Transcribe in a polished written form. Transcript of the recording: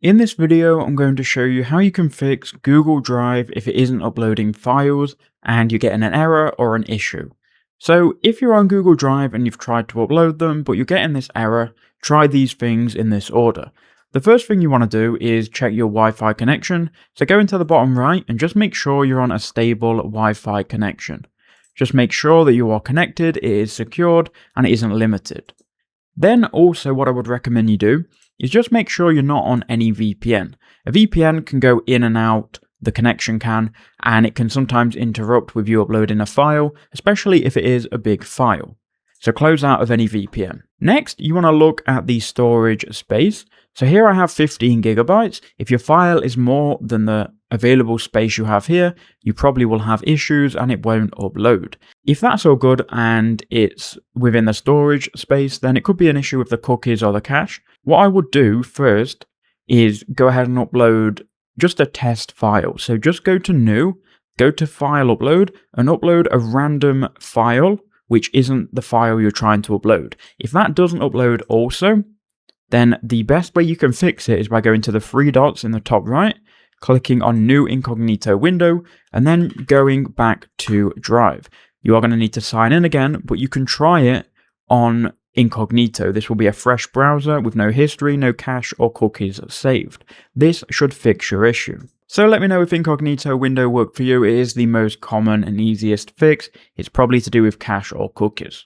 In this video, I'm going to show you how you can fix Google Drive if it isn't uploading files and you're getting an error or an issue. So if you're on Google Drive and you've tried to upload them, but you're getting this error, try these things in this order. The first thing you want to do is check your Wi-Fi connection. So go into the bottom right and just make sure you're on a stable Wi-Fi connection. Just make sure that you are connected, it is secured, and it isn't limited. Then also what I would recommend you do is just make sure you're not on any VPN. A VPN can go in and out, the connection can, and it can sometimes interrupt with you uploading a file, especially if it is a big file. So close out of any VPN. Next, you want to look at the storage space. So here I have 15 gigabytes. If your file is more than the available space you have here, you probably will have issues and it won't upload. If that's all good and it's within the storage space, then it could be an issue with the cookies or the cache. What I would do first is go ahead and upload just a test file. So just go to New, go to File Upload, and upload a random file which isn't the file you're trying to upload. If that doesn't upload also, then the best way you can fix it is by going to the three dots in the top right, clicking on New Incognito Window, and then going back to Drive. You are going to need to sign in again, but you can try it on incognito. This will be a fresh browser with no history, no cache or cookies saved. This should fix your issue. So let me know if incognito window worked for you. It is the most common and easiest fix. It's probably to do with cache or cookies.